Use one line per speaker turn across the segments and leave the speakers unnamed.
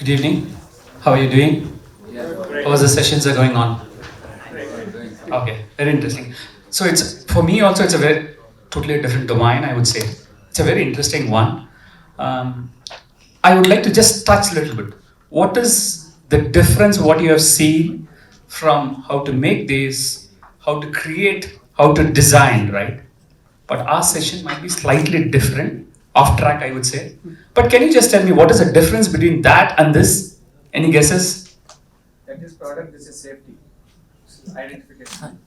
Good evening. How are you doing? How was the sessions are going on? Okay, very interesting. So it's for me also it's a very totally different domain. I would say it's a very interesting one. Um, I would like to just touch a little bit. What is the difference? What you have seen from how to make these, how to create, how to design, right? But our session might be slightly different, off track, I would say. But can you just tell me what is the difference between that and this? Any guesses?
That is product, this is safety, identification.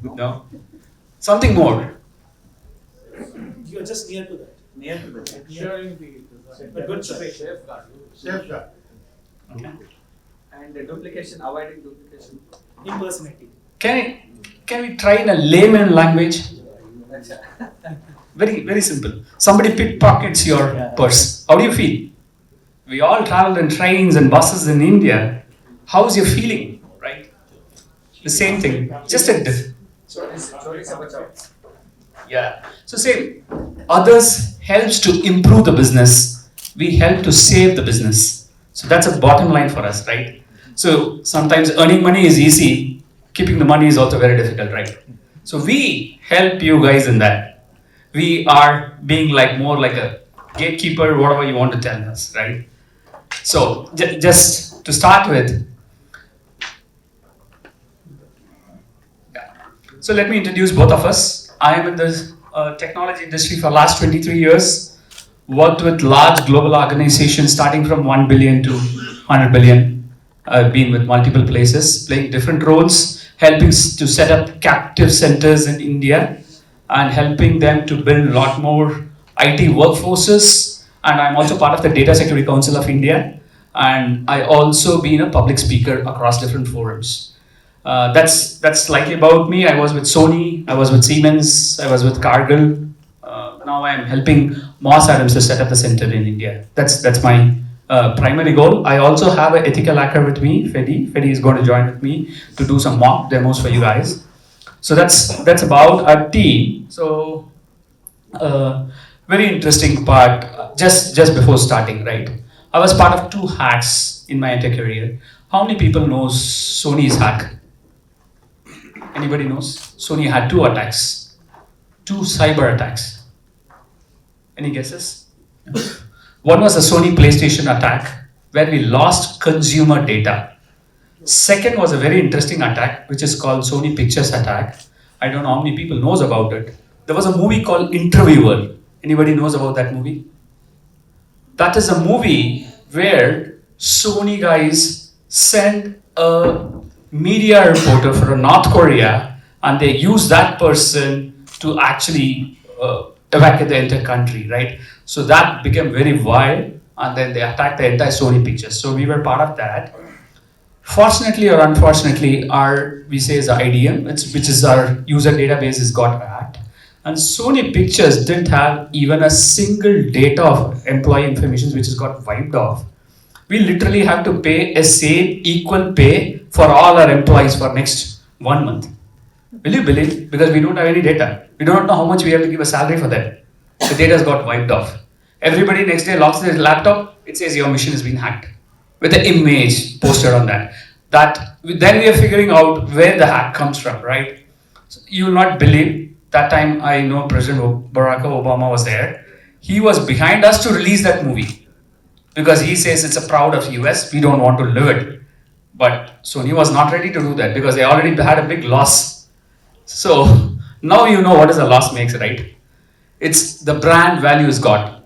No? Something more.
You are just near to that.
Near to that.
Ensuring the good safeguard.
Safeguard.
Okay.
And the duplication, avoiding duplication.
Impersonating.
Can we try in a layman language? Very, very simple. Somebody pickpockets your purse. How do you feel? We all traveled in trains and buses in India. How's your feeling, right? The same thing. Just a yeah. So same. Others helps to improve the business. We help to save the business. So that's a bottom line for us, right? So sometimes earning money is easy. Keeping the money is also very difficult, right? So we help you guys in that. We are being like more like a gatekeeper, whatever you want to tell us, right? So just to start with, yeah. So let me introduce both of us. I am in the technology industry for last 23 years. Worked with large global organizations starting from 1 billion to 100 billion. I've been with multiple places, playing different roles, helping to set up captive centers in India and helping them to build a lot more IT workforces. And I'm also part of the Data Security Council of India. And I also been a public speaker across different forums. That's slightly about me. I was with Sony, I was with Siemens, I was with Cargill. Now I'm helping Moss Adams to set up the center in India. That's my primary goal. I also have an ethical hacker with me, Fedi. Fedi is going to join with me to do some mock demos for you guys. So that's about our team. So very interesting part. Just before starting, right? I was part of 2 hacks in my entire career. How many people knows Sony's hack? Anybody knows? Sony had 2 attacks, 2 cyber attacks. Any guesses? One was the Sony PlayStation attack, where we lost consumer data. Second was a very interesting attack, which is called Sony Pictures attack. I don't know how many people knows about it. There was a movie called Interviewer. Anybody knows about that movie? That is a movie where Sony guys send a media reporter for North Korea and they use that person to actually evacuate the entire country, right? So that became very wild and then they attacked the entire Sony Pictures. So we were part of that. Fortunately or unfortunately, our we say is the IDM, which is our user database, is got hacked, and Sony Pictures didn't have even a single data of employee information which has got wiped off. We literally have to pay a same equal pay for all our employees for next 1 month. Will you believe? Because we don't have any data. We don't know how much we have to give a salary for that. The data has got wiped off. Everybody next day logs their laptop. It says your machine has been hacked, with the image posted on that. Then we are figuring out where the hack comes from, right? So you will not believe, that time I know President Barack Obama was there. He was behind us to release that movie because he says it's a proud of US, we don't want to live it. But Sony was not ready to do that because they already had a big loss. So now you know what is a loss makes, right? It's the brand value is got,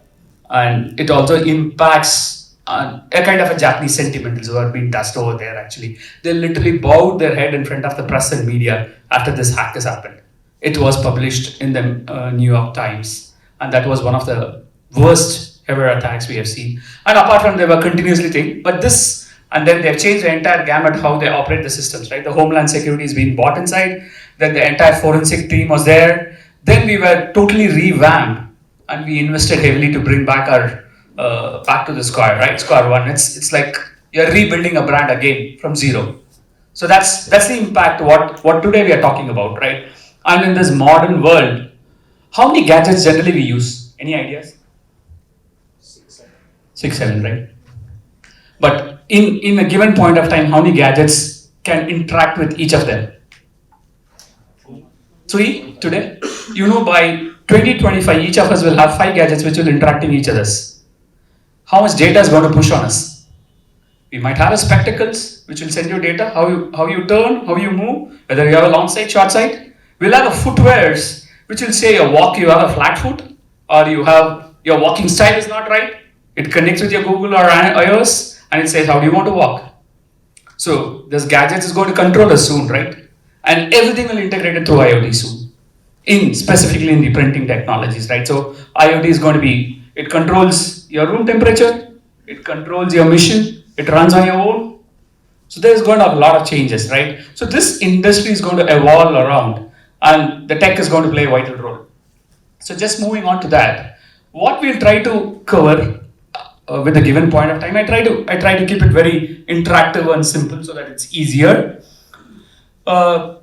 and it also impacts a kind of a Japanese sentiment is what being touched over there actually. They literally bowed their head in front of the press and media after this hack has happened. It was published in the New York Times, and that was one of the worst ever attacks we have seen. And apart from they were continuously thing, but this, and then they've changed the entire gamut how they operate the systems, right? The Homeland Security is being bought inside, then the entire forensic team was there. Then we were totally revamped, and we invested heavily to bring back our back to the square, right? Square one. It's like you're rebuilding a brand again from zero. So that's the impact. What today we are talking about, right? And in this modern world, how many gadgets generally we use? Any ideas? 6, 7, right? But in a given point of time, how many gadgets can interact with each of them? 3 today. You know, by 2025, each of us will have 5 gadgets which will interact in each other's. How much data is going to push on us? We might have a spectacles which will send you data, how you turn, how you move, whether you have a long side, short side. We'll have a footwears which will say you have a flat foot, or your walking style is not right. It connects with your Google or iOS and it says how do you want to walk. So this gadget is going to control us soon, right? And everything will integrate it through IoT soon, specifically in the printing technologies, right? So IoT is going to be, it controls your room temperature, it controls your mission, it runs on your own. So there's going to have a lot of changes, right? So this industry is going to evolve around, and the tech is going to play a vital role. So just moving on to that, what we'll try to cover with a given point of time, I try to keep it very interactive and simple so that it's easier. How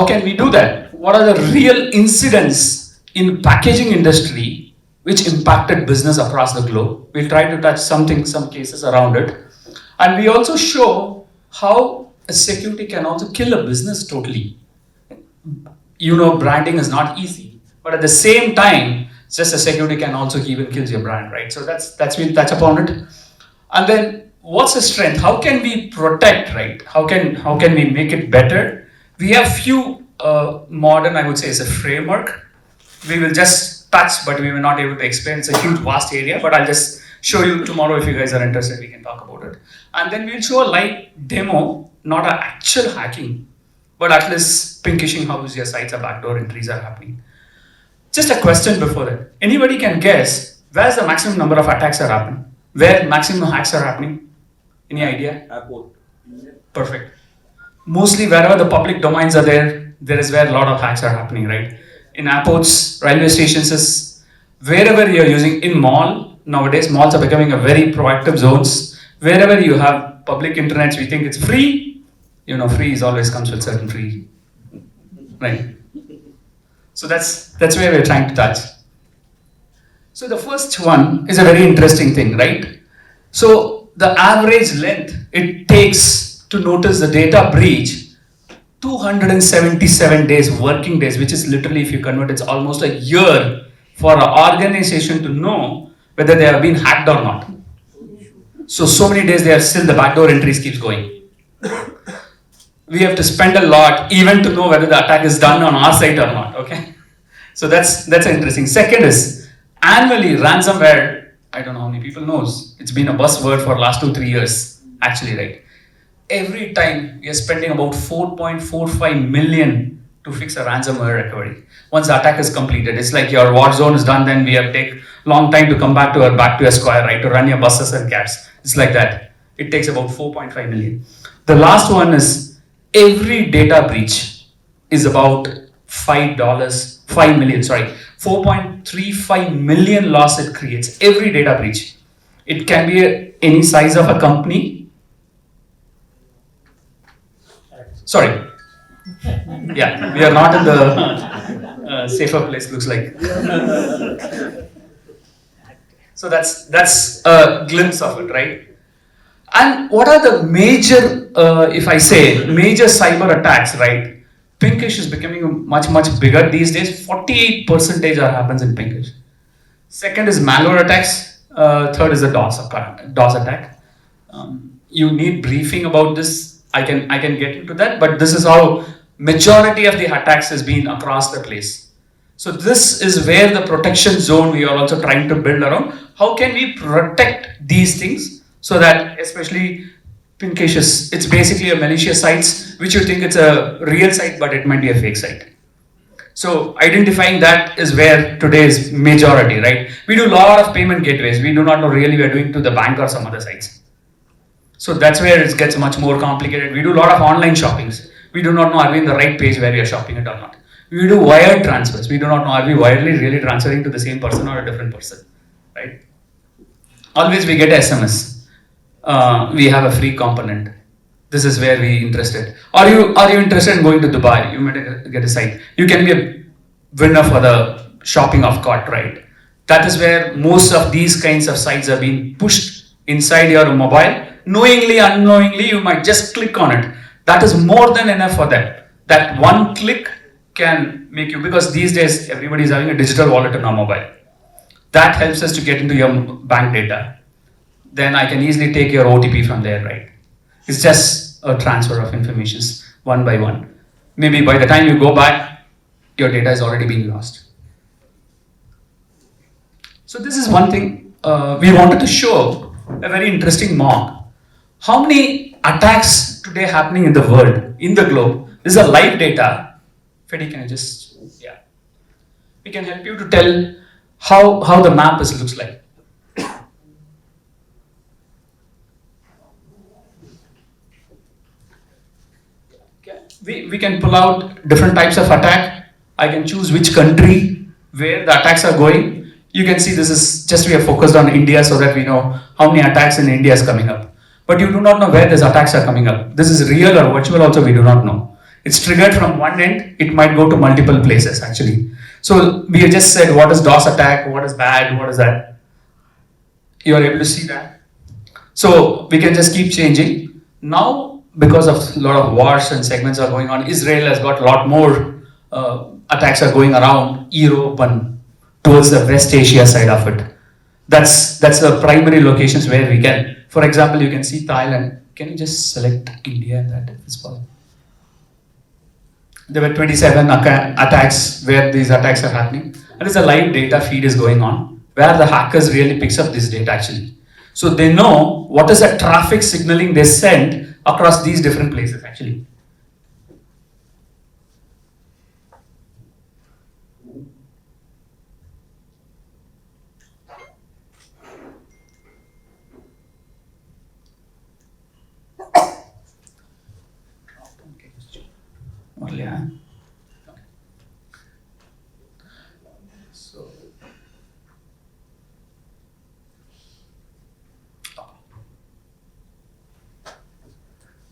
can we do that? What are the real incidents in packaging industry which impacted business across the globe? We'll try to touch some cases around it. And we also show how a security can also kill a business totally. You know, branding is not easy, but at the same time, just a security can also even kill your brand, right? So that's we'll touch upon it. And then what's the strength? How can we protect, right? How can we make it better? We have few modern, I would say, is a framework. We will just touch, but we will not able to explain. It's a huge, vast area, but I'll just show you tomorrow if you guys are interested. We can talk about it. And then we'll show a live demo, not an actual hacking, but at least pinkish how your sites are backdoor entries are happening. Just a question before that. Anybody can guess where's the maximum number of attacks are happening? Where maximum hacks are happening? Any idea?
Airport.
Perfect. Mostly wherever the public domains are there is where a lot of hacks are happening, right? In airports, railway stations, wherever you're using, in mall, nowadays malls are becoming a very proactive zones. Wherever you have public internets, we think it's free. You know, free is always comes with certain free, right? So that's where we're trying to touch. So the first one is a very interesting thing, right? So the average length it takes to notice the data breach, 277 days, working days, which is literally, if you convert, it's almost a year for an organization to know whether they have been hacked or not. So many days they are still, the backdoor entries keeps going. We have to spend a lot even to know whether the attack is done on our site or not, okay? So that's interesting. Second is, annually ransomware, I don't know how many people knows, it's been a buzzword for last 2-3 years, actually, right? Every time we are spending about 4.45 million to fix a ransomware recovery. Once the attack is completed, it's like your war zone is done, then we have take long time to come back to your square, right? To run your buses and cabs. It's like that. It takes about 4.5 million. The last one is, every data breach is about $4.35 million loss it creates, every data breach. It can be any size of a company. Sorry. Yeah, we are not in the safer place, looks like. So that's a glimpse of it, right? And what are the major, major cyber attacks, right? Pinkish is becoming much bigger these days. 48% happens in Pinkish. Second is malware attacks. Third is the DOS attack. You need briefing about this. I can get into that, but this is how majority of the attacks has been across the place. So this is where the protection zone we are also trying to build around. How can we protect these things so that, especially Pinkish, it's basically a malicious sites which you think it's a real site, but it might be a fake site. So identifying that is where today's majority, right? We do a lot of payment gateways. We do not know really we are doing to the bank or some other sites. So that's where it gets much more complicated. We do a lot of online shoppings. We do not know are we in the right page where we are shopping it or not. We do wired transfers. We do not know are we wirely really transferring to the same person or a different person, right? Always we get SMS. We have a free component. This is where we interested. Are you interested in going to Dubai? You might get a site. You can be a winner for the shopping of cart, right? That is where most of these kinds of sites are being pushed inside your mobile. Knowingly, unknowingly, you might just click on it. That is more than enough for them. That one click can make you, because these days everybody is having a digital wallet in our mobile. That helps us to get into your bank data. Then I can easily take your OTP from there, right? It's just a transfer of information one by one. Maybe by the time you go back, your data is already being lost. So this is one thing we wanted to show, a very interesting mock. How many attacks today happening in the world, in the globe? This is a live data. Freddy, can you just, yeah. We can help you to tell how the map looks like. We can pull out different types of attack. I can choose which country where the attacks are going. You can see this is just, we are focused on India so that we know how many attacks in India is coming up. But you do not know where these attacks are coming up. This is real or virtual also, we do not know. It's triggered from one end, it might go to multiple places actually. So we have just said what is DOS attack, what is bad, what is that. You are able to see that. So we can just keep changing. Now, because of a lot of wars and segments are going on, Israel has got a lot more attacks are going around Europe and towards the West Asia side of it. That's the primary locations where we can. For example, you can see Thailand. Can you just select India and that if it's possible? There were 27 attacks where these attacks are happening. And there's a live data feed is going on where the hackers really picks up this data actually. So they know what is the traffic signaling they send across these different places actually. Yeah. Okay. So,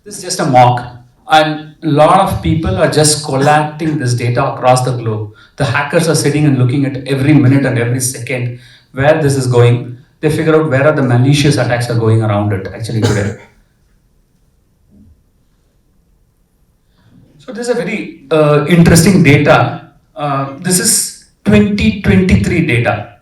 this is just a mock, and a lot of people are just collecting this data across the globe. The hackers are sitting and looking at every minute and every second where this is going. They figure out where are the malicious attacks are going around it actually today. So this is a very interesting data. This is 2023 data,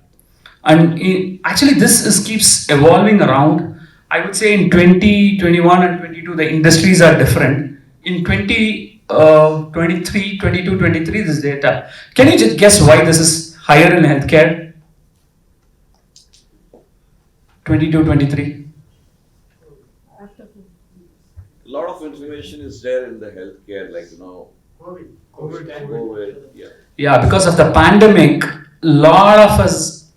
and actually this keeps evolving around. I would say in 2021 and 22 the industries are different. In 2023, 22, 23 this data. Can you just guess why this is higher in healthcare? 22, 23.
A lot of information is there in the healthcare, like COVID, yeah.
Yeah, because of the pandemic, a lot of us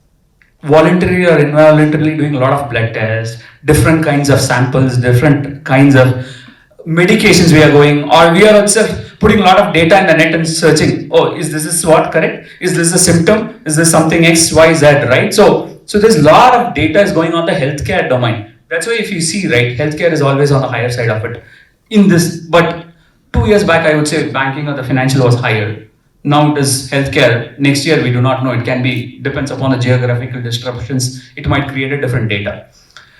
voluntarily or involuntarily doing a lot of blood tests, different kinds of samples, different kinds of medications we are going, or we are also putting a lot of data in the net and searching, oh, is this what correct? Is this a symptom? Is this something X, Y, Z, right? So there's a lot of data is going on the healthcare domain. That's why if you see, right, healthcare is always on the higher side of it. In this, but 2 years back, I would say banking or the financial was higher. Now it is healthcare. Next year, we do not know. It can be, depends upon the geographical disruptions. It might create a different data.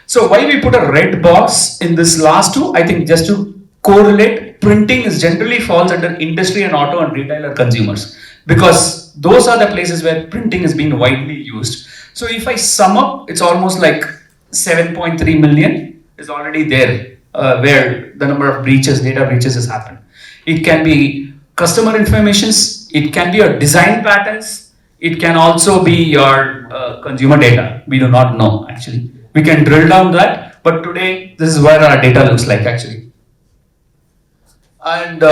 So why we put a red box in this last two, I think just to correlate, printing is generally falls under industry and auto and retail or consumers, because those are the places where printing is being widely used. So if I sum up, it's almost like 7.3 million is already there, where the number of breaches, data breaches has happened. It can be customer informations, it can be your design patterns, it can also be your consumer data. We do not know actually. We can drill down that, but today this is where our data looks like actually. And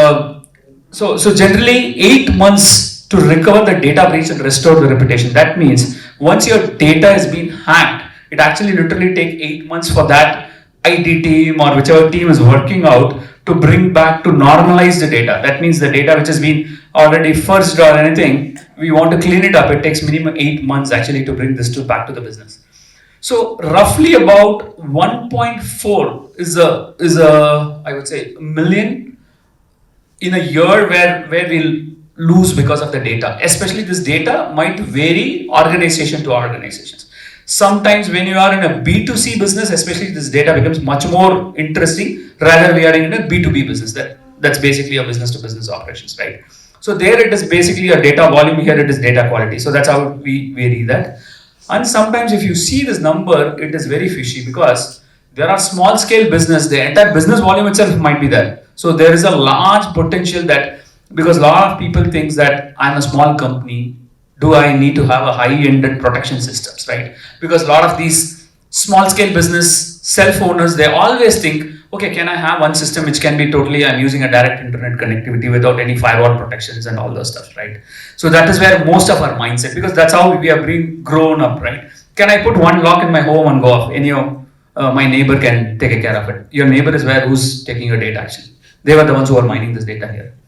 so generally 8 months to recover the data breach and restore the reputation. That means once your data has been hacked, it actually literally takes 8 months for that IT team or whichever team is working out to bring back to normalize the data. That means the data which has been already fudged or anything, we want to clean it up. It takes minimum 8 months actually to bring this back to the business. So roughly about 1.4 is a I would say million in a year where we'll lose because of the data. Especially this data might vary organization to organizations. Sometimes when you are in a B2C business, especially this data becomes much more interesting rather we are in a B2B business. That's basically a business to business operations, right? So there it is basically a data volume, here it is data quality. So that's how we vary that. And sometimes if you see this number, it is very fishy because there are small scale business, the entire business volume itself might be there. So there is a large potential that, because a lot of people think that I'm a small company, do I need to have a high-ended protection systems, right? Because a lot of these small scale business self owners, they always think, okay, can I have one system which can be totally, I'm using a direct internet connectivity without any firewall protections and all those stuff, right? So that is where most of our mindset, because that's how we have been grown up, right? Can I put one lock in my home and go off? My neighbor can take care of it. Your neighbor is who's taking your data actually. They were the ones who are mining this data here.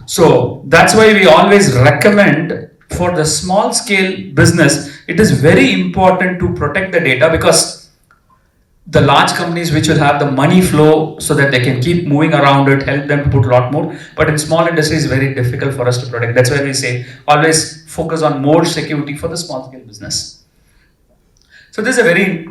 So that's why we always recommend for the small scale business, it is very important to protect the data, because the large companies which will have the money flow so that they can keep moving around it, help them to put a lot more. But in small industry, it's very difficult for us to protect. That's why we say always focus on more security for the small scale business. So this is a very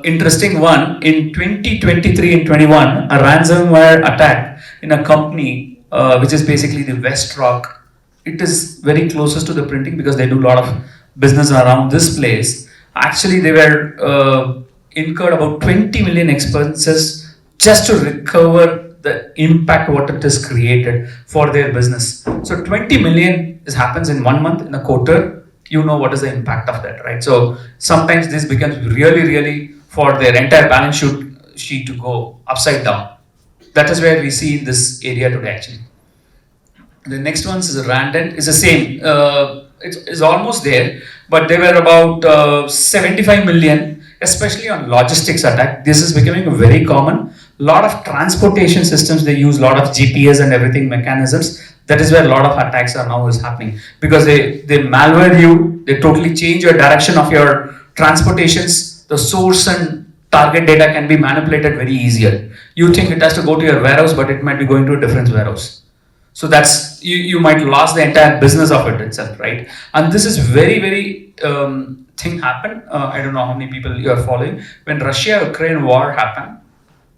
interesting one. In 2023 and 21, a ransomware attack in a company which is basically the West Rock. It is very closest to the printing because they do a lot of business around this place. Actually, they were incurred about 20 million expenses just to recover the impact what it has created for their business. So 20 million happens in 1 month in a quarter. You know what is the impact of that, right? So sometimes this becomes really for their entire balance sheet to go upside down. That is where we see this area today actually. The next one is Randent. It's the same. It's almost there, but they were about 75 million, especially on logistics attack. This is becoming very common. A lot of transportation systems, they use a lot of GPS and everything mechanisms. That is where a lot of attacks are now is happening, because they malware you, they totally change your direction of your transportations. The source and target data can be manipulated very easier. You think it has to go to your warehouse, but it might be going to a different warehouse. So that's, you might lose the entire business of it itself, right? And this is very thing happened. I don't know how many people you are following. When Russia-Ukraine war happened,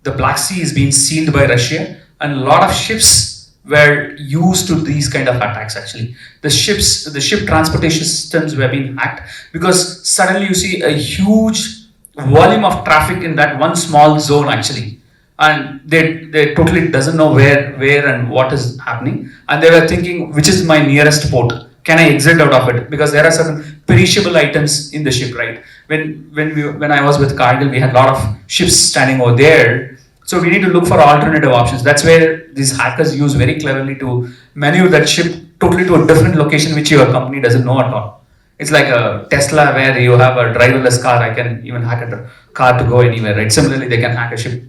the Black Sea is being sealed by Russia, and a lot of ships were used to these kind of attacks actually. The ship transportation systems were being hacked because suddenly you see a huge volume of traffic in that one small zone actually. And they totally doesn't know where and what is happening. And they were thinking, which is my nearest port? Can I exit out of it? Because there are certain perishable items in the ship, right? When I was with Cargill, we had a lot of ships standing over there. So we need to look for alternative options. That's where these hackers use very cleverly to maneuver that ship totally to a different location which your company doesn't know at all. It's like a Tesla where you have a driverless car. I can even hack a car to go anywhere, right? Similarly, they can hack a ship.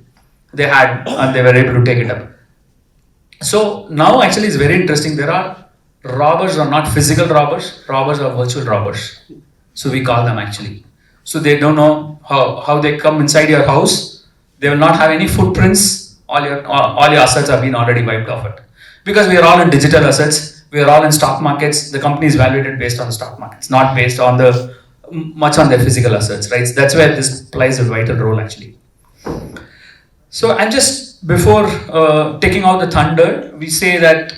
They had, and they were able to take it up. So now actually it's very interesting. There are robbers are not physical robbers. Robbers are virtual robbers. So we call them actually. So they don't know how they come inside your house. They will not have any footprints. All your assets have been already wiped off it. Because we are all in digital assets. We are all in stock markets. The company is valuated based on the stock markets, not based on much on their physical assets, right? That's where this plays a vital role actually. So, and just before taking out the thunder, we say that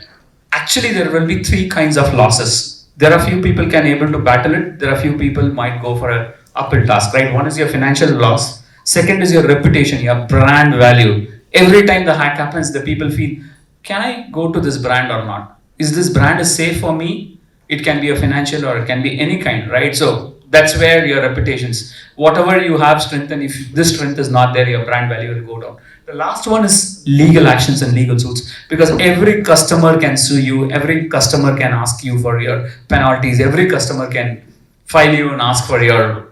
actually there will be 3 kinds of losses. There are few people can able to battle it. There are few people might go for a uphill task, right? One is your financial loss. Second is your reputation, your brand value. Every time the hack happens, the people feel, can I go to this brand or not? Is this brand is safe for me? It can be a financial or it can be any kind, right? So that's where your reputations, whatever you have strength, and if this strength is not there, your brand value will go down. The last one is legal actions and legal suits, because every customer can sue you, every customer can ask you for your penalties, every customer can file you and ask for your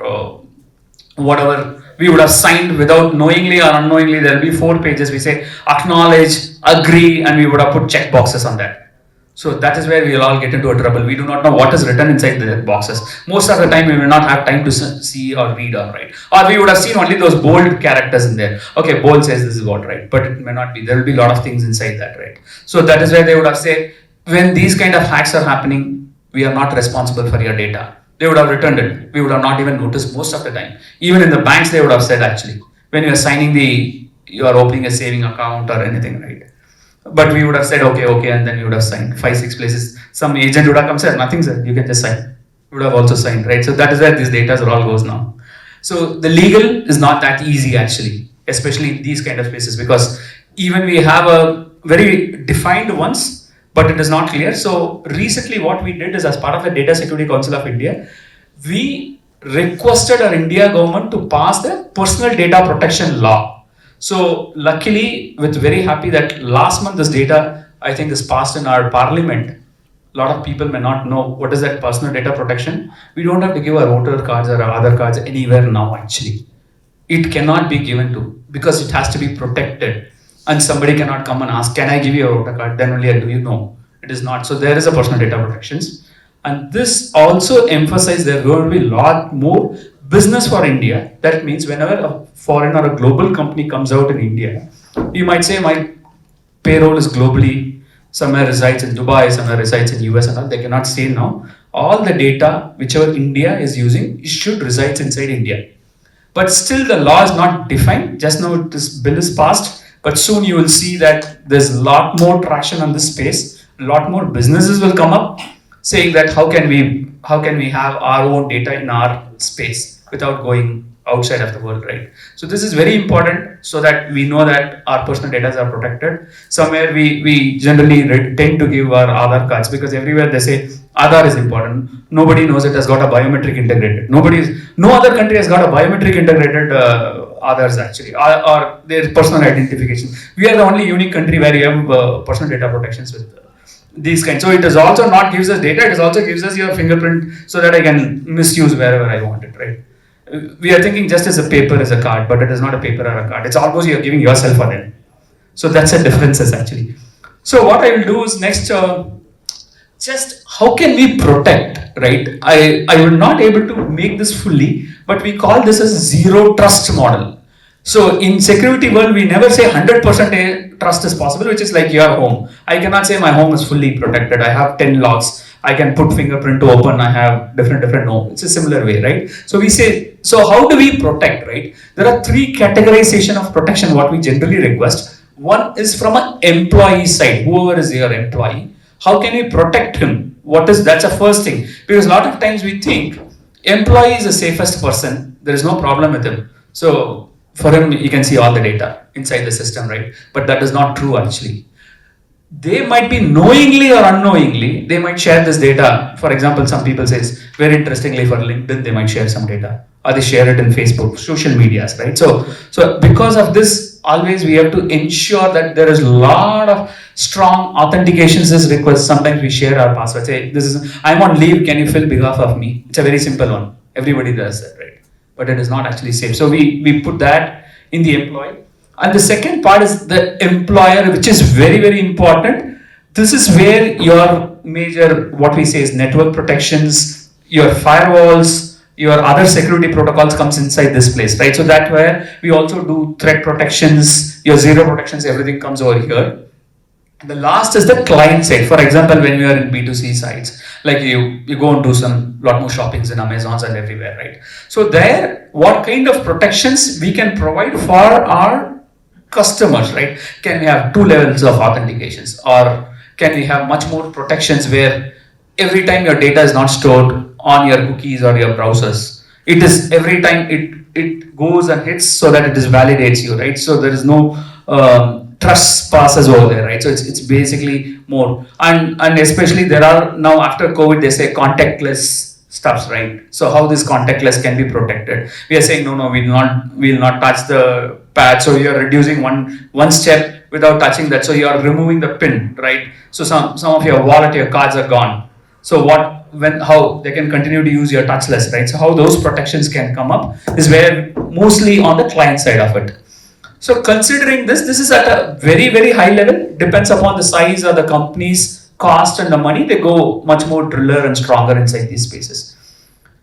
whatever we would have signed without knowingly or unknowingly. There will be 4 pages. We say acknowledge, agree, and we would have put check boxes on that. So that is where we will all get into a trouble. We do not know what is written inside the boxes. Most of the time we will not have time to see or read or write. Or we would have seen only those bold characters in there. Okay, bold says this is what, right? But it may not be. There will be a lot of things inside that, right? So that is where they would have said, when these kind of hacks are happening, we are not responsible for your data. They would have returned it. We would have not even noticed most of the time. Even in the banks, they would have said actually, when you are signing you are opening a saving account or anything, right? But we would have said, okay, and then we would have signed 5-6 places. Some agent would have come and said, nothing, sir, you can just sign. We would have also signed, right? So that is where this data all goes now. So the legal is not that easy actually, especially in these kind of spaces, because even we have a very defined ones, but it is not clear. So recently what we did is, as part of the Data Security Council of India, we requested our India government to pass the personal data protection law. So luckily, we're very happy that last month this data, I think, is passed in our parliament. A lot of people may not know what is that personal data protection. We don't have to give our voter cards or our other cards anywhere now actually. It cannot be given to, because it has to be protected. And somebody cannot come and ask, can I give you a voter card? Then only I do. You know, it is not. So there is a personal data protections. And this also emphasizes there going to be a lot more business for India. That means whenever a foreign or a global company comes out in India, you might say my payroll is globally, somewhere resides in Dubai, somewhere resides in US and all. They cannot say now. All the data whichever India is using, it should reside inside India. But still the law is not defined. Just now this bill is passed, but soon you will see that there's a lot more traction on this space. A lot more businesses will come up saying that how can we have our own data in our space without going outside of the world, right? So this is very important, so that we know that our personal data are protected. Somewhere we generally tend to give our Aadhaar cards, because everywhere they say Aadhaar is important. Nobody knows it has got a biometric integrated. No other country has got a biometric integrated Aadhaars actually, or their personal identification. We are the only unique country where you have personal data protections with these kinds. So it is also not gives us data, it is also gives us your fingerprint, so that I can misuse wherever I want it, right? We are thinking just as a paper as a card, but it is not a paper or a card. It's almost you're giving yourself for them. So that's a difference actually. So what I will do is next, just how can we protect, right? I will not able to make this fully, but we call this as zero trust model. So in security world, we never say 100% trust is possible, which is like your home. I cannot say my home is fully protected. I have 10 locks. I can put fingerprint to open. I have different no. It's a similar way, right? So we say, so how do we protect, right? There are 3 categorization of protection what we generally request. One is from an employee side, whoever is your employee. How can we protect him? That's the first thing. Because a lot of times we think employee is the safest person. There is no problem with him. So for him, you can see all the data inside the system, right? But that is not true actually. They might be knowingly or unknowingly, they might share this data. For example, some people says, very interestingly for LinkedIn, they might share some data, or they share it in Facebook, social medias, right? So because of this, always we have to ensure that there is a lot of strong authentications is required. Sometimes we share our password. Say, I'm on leave, can you fill behalf of me? It's a very simple one. Everybody does that, right? But it is not actually safe. So we put that in the employee. And the second part is the employer, which is very, very important. This is where your major, what we say is network protections, your firewalls, your other security protocols comes inside this place, right? So that where we also do threat protections, your zero protections, everything comes over here. The last is the client side. For example, when you are in B2C sites, like you go and do some lot more shoppings in Amazons and everywhere, right? So there, what kind of protections we can provide for our customers, right? Can we have 2 levels of authentications, or can we have much more protections where every time your data is not stored on your cookies or your browsers, it is every time it goes and hits, so that it is validates you, right? So there is no trust passes over there, right? So it's basically more, and especially there are now after COVID they say contactless stuffs, right? So how this contactless can be protected? We are saying no, we will not touch the pad. So you are reducing one step without touching that. So you are removing the pin, right? So some of your wallet, your cards are gone. So how they can continue to use your touchless, right? So how those protections can come up is where mostly on the client side of it. So considering this is at a very, very high level, depends upon the size of the company's cost and the money, they go much more driller and stronger inside these spaces.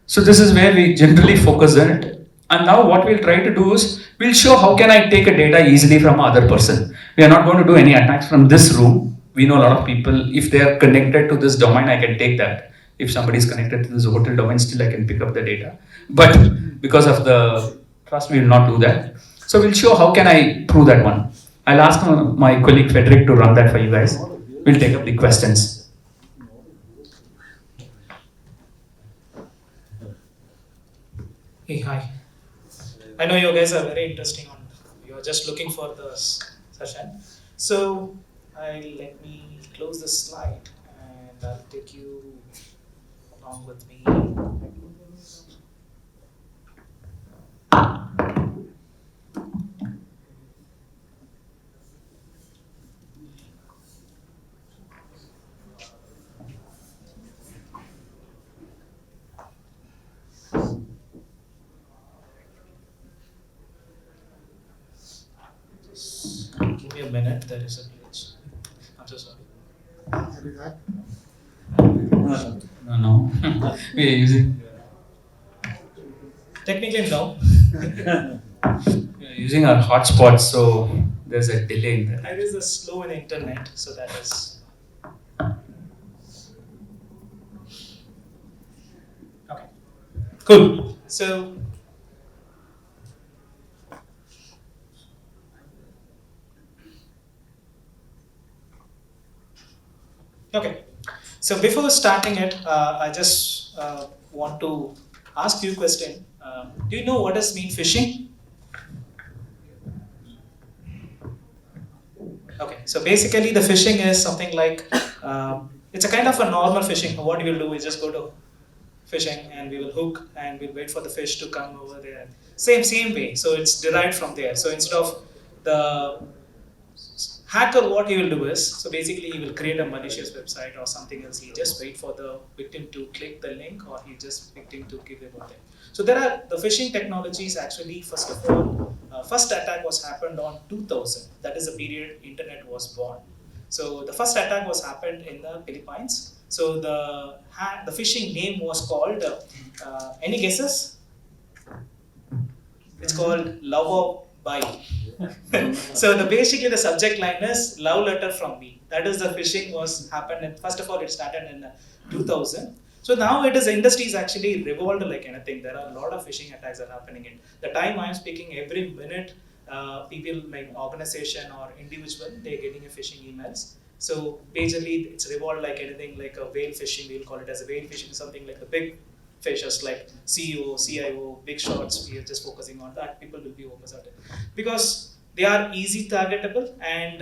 So this is where we generally focus on it. And now what we'll try to do is, we'll show how can I take a data easily from another person. We are not going to do any attacks from this room. We know a lot of people, if they are connected to this domain, I can take that. If somebody is connected to this hotel domain, still I can pick up the data. But because of the trust, we will not do that. So we'll show how can I prove that one. I'll ask my colleague Frederick to run that for you guys. We'll take up the questions.
Hey, hi. I know you guys are very interesting on. You're just looking for the session. So let me close this slide and I'll take you along with me. Give me a minute, there is a glitch. I'm so sorry.
No. We are using.
Technically, no.
We are using our hotspot, so there's a delay in that.
There is a slow in internet, so that is. Okay. Cool. So. Okay, so before starting it, I just want to ask you a question. Do you know what does mean phishing? Okay, so basically the phishing is something like, it's a kind of a normal phishing. What we will do is just go to phishing and we will hook and we'll wait for the fish to come over there. Same way, so it's derived from there. So instead of the hacker, what he will do is, so basically he will create a malicious website or something else. He just wait for the victim to click the link or he just victim to give him a thing. So there are the phishing technologies actually, first of all, first attack was happened on 2000. That is the period internet was born. So the first attack was happened in the Philippines. So the phishing name was called, any guesses? It's called Love By. So basically the subject line is love letter from me. That is the phishing was happened. And first of all, it started in 2000. So now it is industry is actually revolved like anything. There are a lot of phishing attacks that are happening in the time I am speaking. Every minute, people like organization or individual they're getting a phishing emails. So basically, it's revolved like anything, like a whale phishing. We'll call it as a whale phishing. Something like the big fishes like CEO, CIO, big shots. We are just focusing on that. People will be focused on it because they are easy targetable and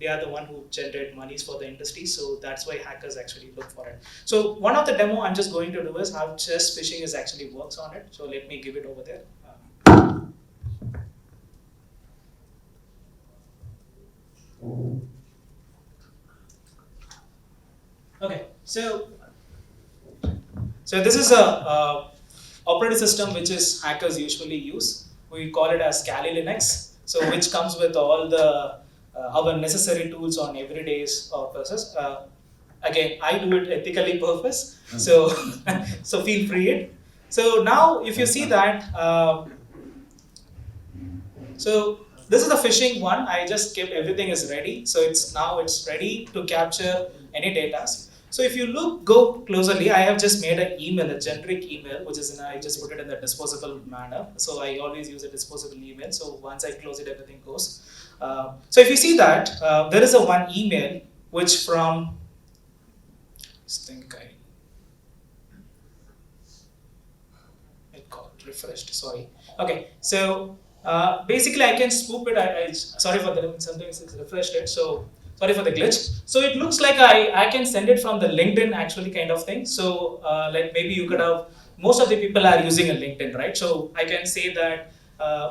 they are the one who generate monies for the industry. So that's why hackers actually look for it. So one of the demo I'm just going to do is how just phishing is actually works on it. So let me give it over there. Okay, so this is a operating system which is hackers usually use. We call it as Kali Linux. So which comes with all the our necessary tools on everyday's purposes. Again, I do it ethically purpose. So so feel free. So now if you see that, so this is the phishing one. I just kept everything is ready. So it's ready to capture any data. So if you go closely, I have just made an email, a generic email, which is I just put it in the disposable manner. So I always use a disposable email. So once I close it, everything goes. So if you see that, there is a one email which from, it got refreshed, sorry. Okay, so basically I can spoop it. Sorry for the, sometimes it's refreshed it. So sorry for the glitch. So it looks like I can send it from the LinkedIn actually kind of thing. So like maybe you could have, most of the people are using a LinkedIn, right? So I can say that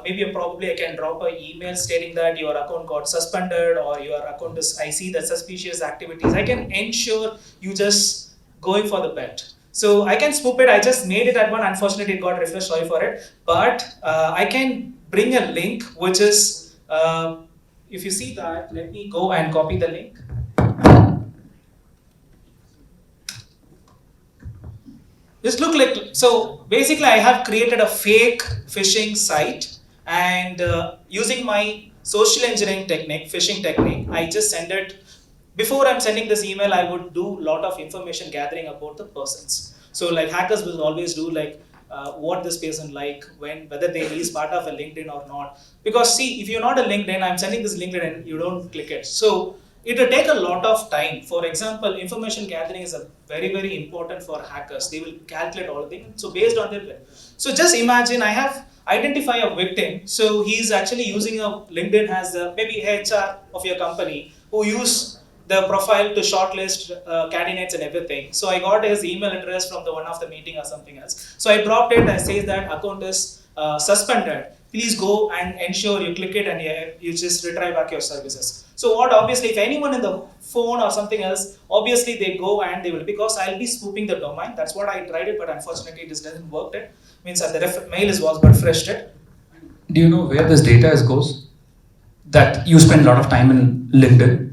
maybe probably I can drop an email stating that your account got suspended or your account is, I see the suspicious activities. I can ensure you just going for the bet. So I can spoop it. I just made it at one. Unfortunately, it got refreshed. Sorry for it. But I can bring a link which is, if you see that, let me go and copy the link. This look like, so basically I have created a fake phishing site and using my social engineering technique, phishing technique, I just send it before I'm sending this email, I would do a lot of information gathering about the persons. So like hackers will always do like what this person like, whether he is part of a LinkedIn or not. Because see, if you're not a LinkedIn, I'm sending this LinkedIn and you don't click it. So it will take a lot of time. For example, information gathering is a very, very important for hackers. They will calculate all the things. So based on their, so just imagine I have identify a victim. So he's actually using a LinkedIn as maybe HR of your company who use the profile to shortlist candidates and everything. So I got his email address from the one of the meeting or something else. So I dropped it and says that account is suspended. Please go and ensure you click it and you just retrieve back your services. So what obviously if anyone in the phone or something else, obviously they go and they will, because I'll be spoofing the domain. That's what I tried it, but unfortunately it just doesn't work. It means that the mail was but refreshed it.
Do you know where this data goes? That you spend a lot of time in LinkedIn.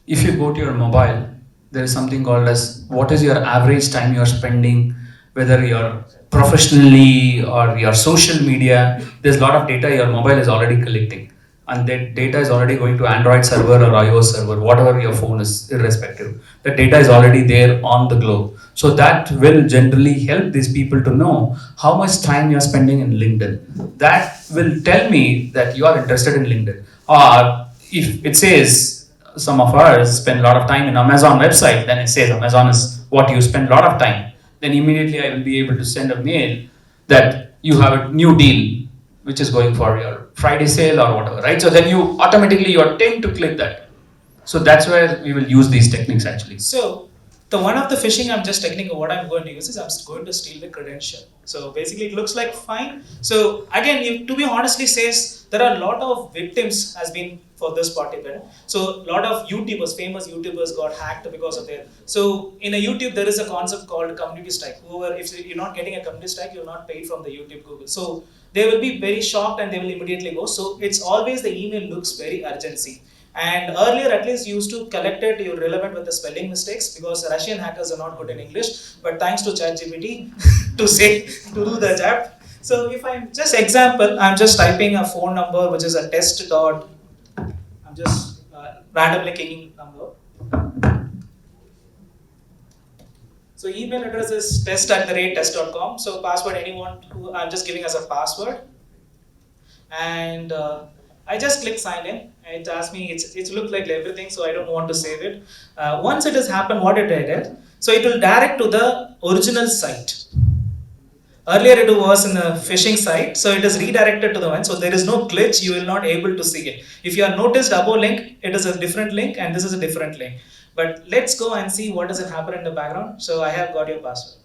If you go to your mobile, there is something called as what is your average time you're spending, whether you're professionally or your social media. There's a lot of data your mobile is already collecting, and that data is already going to Android server or iOS server, whatever your phone is, irrespective. The data is already there on the globe. So that will generally help these people to know how much time you're spending in LinkedIn. That will tell me that you are interested in LinkedIn. Or if it says some of us spend a lot of time in Amazon website, then it says Amazon is what you spend a lot of time. Then immediately I will be able to send a mail that you have a new deal which is going for your Friday sale or whatever, right? So then you automatically you tend to click that. So that's where we will use these techniques actually.
So the one of the phishing I'm just technique what I'm going to use is I'm going to steal the credential. So basically it looks like fine. So again, to be honestly says there are a lot of victims has been for this particular. So a lot of YouTubers, famous YouTubers got hacked because of their. So in a YouTube there is a concept called community strike. Whoever, if you're not getting a community strike, you're not paid from the YouTube Google. So they will be very shocked and they will immediately go. So it's always the email looks very urgency. And earlier, at least, you used to collect it, you're relevant with the spelling mistakes because Russian hackers are not good in English. But thanks to ChatGPT to do the job. So if I'm just example, I'm just typing a phone number which is a test dot. I'm just randomly keying number. So email address is test@test.com. So password anyone who I'm just giving as a password. And I just click sign in. It asks me, it looked like everything, so I don't want to save it. Once it has happened, what it did, so it will direct to the original site. Earlier it was in a phishing site, so it is redirected to the one, so there is no glitch, you will not able to see it. If you have noticed above link, it is a different link and this is a different link. But let's go and see what does it happen in the background. So I have got your password.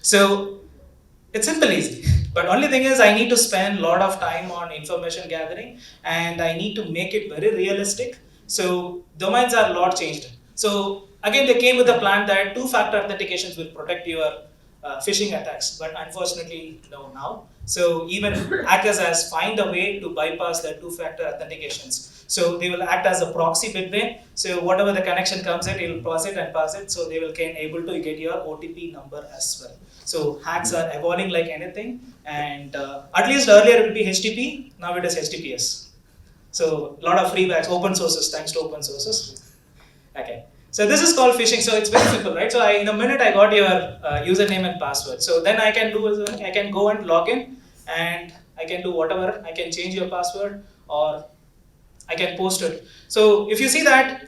So it's simple easy. But only thing is I need to spend a lot of time on information gathering and I need to make it very realistic. So domains are a lot changed. So again, they came with a plan that two-factor authentications will protect your phishing attacks, but unfortunately no now. So even hackers has find a way to bypass the two-factor authentications. So they will act as a proxy between. So whatever the connection comes in, it will pass it and pass it. So they will can able to get your OTP number as well. So hacks are evolving like anything, and at least earlier it would be HTTP, now it is HTTPS. So a lot of free backs, open sources, thanks to open sources. Okay. So this is called phishing. So it's very simple, right? So in a minute I got your username and password. So then I can go and log in, and I can do whatever. I can change your password or I can post it. So if you see that.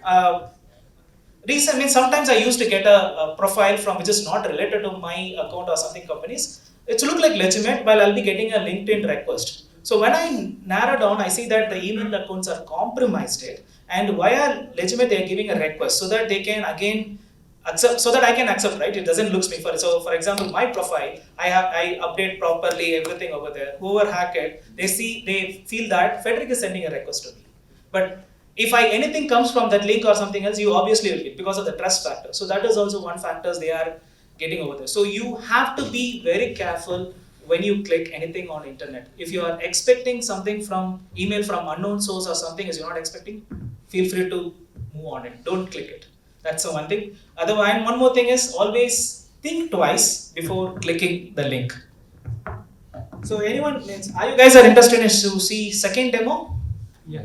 Sometimes I used to get a profile from which is not related to my account or something companies. It look like legitimate, while I'll be getting a LinkedIn request. So when I narrow down, I see that the email accounts are compromised, and why are legitimate they are giving a request so that they can again accept, so that I can accept, right? It doesn't look me for it. So for example, my profile, I update properly everything over there. Whoever hack it, they feel that Frederick is sending a request to me, but if anything comes from that link or something else, you obviously will get because of the trust factor. So that is also one factor they are getting over there. So you have to be very careful when you click anything on internet. If you are expecting something from email from unknown source or something as you're not expecting, feel free to move on it. Don't click it. That's the one thing. Otherwise, one more thing is always think twice before clicking the link. So anyone, are you guys interested in to see second demo?
Yeah.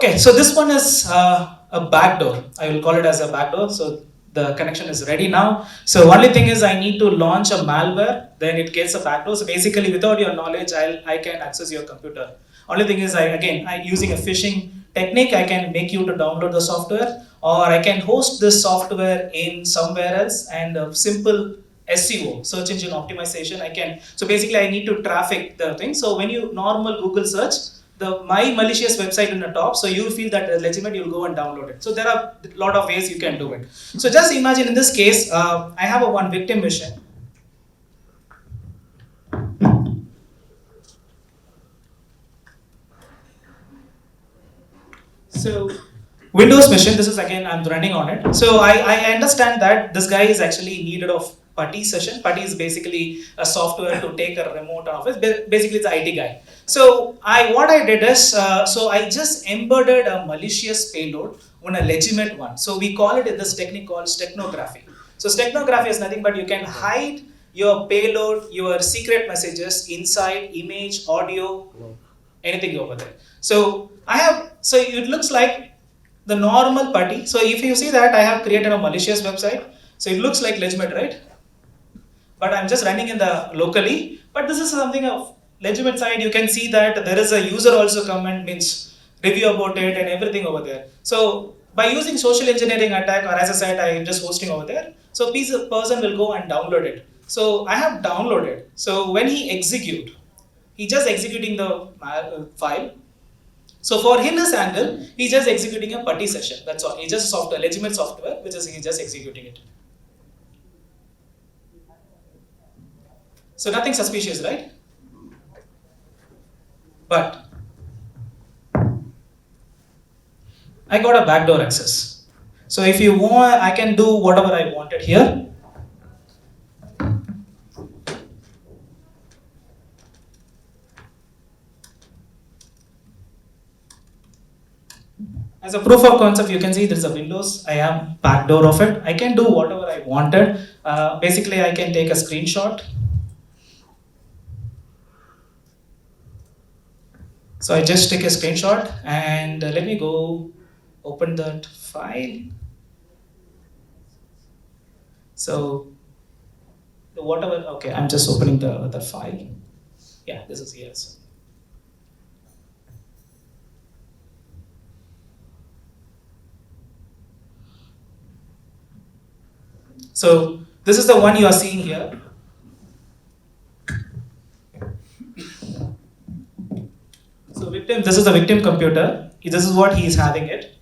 Okay, so this one is a backdoor. I will call it as a backdoor. So the connection is ready now. So only thing is I need to launch a malware, then it gets a backdoor. So basically without your knowledge, I can access your computer. Only thing is I using a phishing technique, I can make you to download the software, or I can host this software in somewhere else, and a simple SEO, search engine optimization, I can. So basically I need to traffic the thing. So when you normal Google search, the my malicious website in the top, so you feel that legitimate, you'll go and download it. So there are a lot of ways you can do it. So just imagine in this case, I have a one victim mission. So Windows mission, this is again, I'm running on it. So I understand that this guy is actually in need of putty session. Putty is basically a software to take a remote office. Basically, it's an IT guy. So what I did is, so I just embedded a malicious payload on a legitimate one. So we call it in this technique called steganography. So steganography is nothing but you can hide your payload, your secret messages inside image, audio, anything over there. So so it looks like the normal putty. So if you see that I have created a malicious website, so it looks like legitimate, right? But I'm just running in the locally. But this is something of legitimate side. You can see that there is a user also comment, means review about it and everything over there. So by using social engineering attack, or as I said, I am just hosting over there. So person will go and download it. So I have downloaded. So when he just executing the file. So for his angle, he's just executing a putty session. That's all. It's just software, legitimate software, which is he's just executing it. So nothing suspicious, right? But I got a backdoor access. So if you want, I can do whatever I wanted here. As a proof of concept, you can see there's a Windows. I have backdoor of it. I can do whatever I wanted. Basically, I can take a screenshot. So I just take a screenshot and let me go open that file. So whatever, okay, I'm just opening the file. Yeah, this is here. So this is the one you are seeing here. So victim, this is the victim computer. This is what he is having it.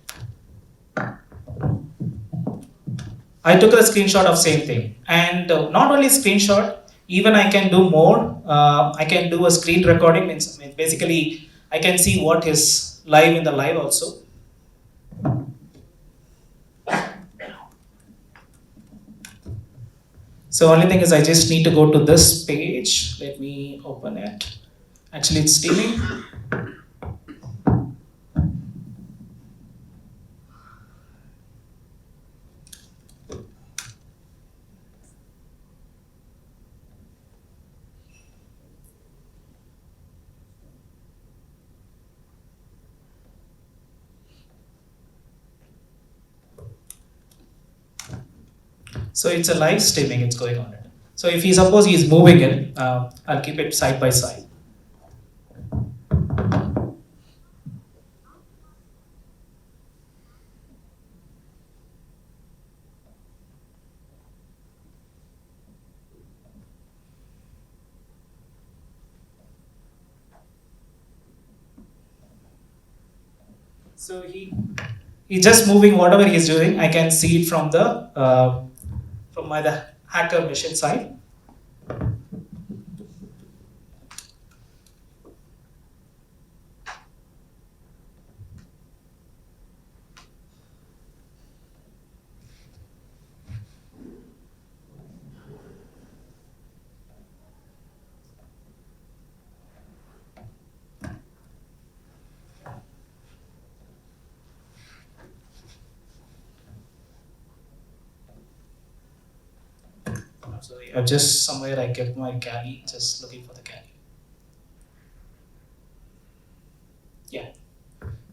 I took a screenshot of same thing, and not only screenshot, even I can do more. I can do a screen recording. Means basically I can see what is live in the live also. So only thing is I just need to go to this page. Let me open it. Actually, it's steaming. So it's a live streaming, it's going on it. So if he suppose he is moving it, I'll keep it side by side. So he's just moving whatever he's doing. I can see it from the hacker machine side. So I've just somewhere I kept my carry, just looking for the carry. Yeah.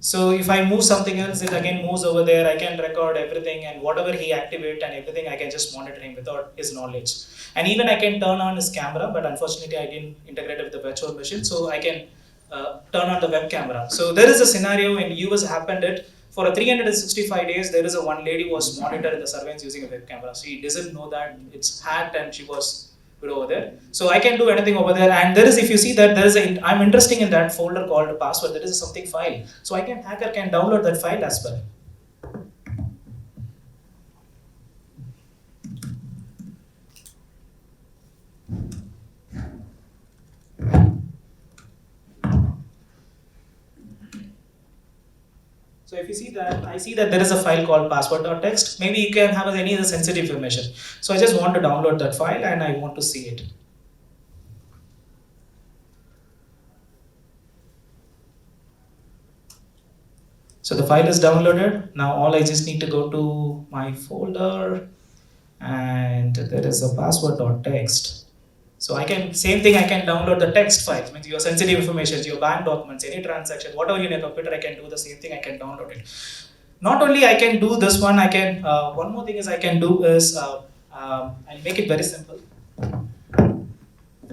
So if I move something else, it again moves over there. I can record everything, and whatever he activate and everything, I can just monitor him without his knowledge. And even I can turn on his camera, but unfortunately I didn't integrate it with the virtual machine, so I can turn on the web camera. So there is a scenario in US happened it for a 365 days. There is a one lady was monitored the surveillance using a web camera. She doesn't know that it's hacked, and she was put over there. So I can do anything over there. And there is, if you see that there is I'm interested in that folder called password. There is something file. So hacker can download that file as well. So if you see that, I see that there is a file called password.txt. Maybe you can have any other sensitive information. So I just want to download that file and I want to see it. So the file is downloaded. Now all I just need to go to my folder, and there is a password.txt. So I can, same thing, I can download the text files, means your sensitive information, your bank documents, any transaction, whatever in your computer, I can do the same thing, I can download it. Not only I can do this one, I can, one more thing is I can do is, I'll make it very simple.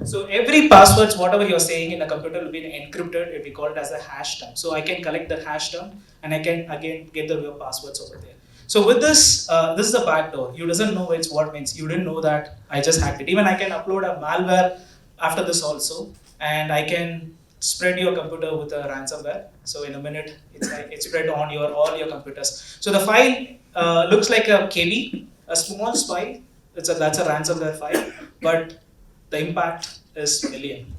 So every passwords, whatever you're saying in a computer will be encrypted, it will be called as a hash term. So I can collect the hash term and I can again get your passwords over there. So with this, this is a backdoor. You doesn't know it's what means. You didn't know that I just hacked it. Even I can upload a malware after this also, and I can spread your computer with a ransomware. So in a minute, it's spread on all your computers. So the file looks like a KB, a small file. That's a ransomware file, but the impact is million.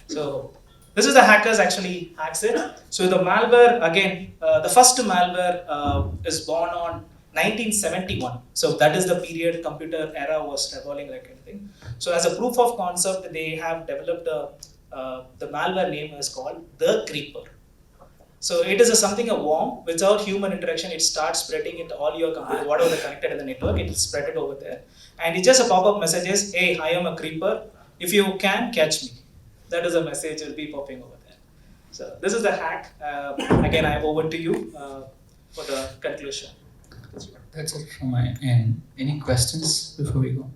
So this is the hackers actually hacks it. So the malware, again, the first malware is born on 1971. So that is the period computer era was evolving like anything. So as a proof of concept, they have developed the malware name is called the Creeper. So it is something a worm without human interaction. It starts spreading into all your computers, whatever they connected in the network. It will spread it over there, and it's just a pop-up messages. Hey, I am a creeper. If you can catch me, that is a message will be popping over there. So this is the hack. Again, I'm over to you for the conclusion.
That's it from my end. Any questions before we go?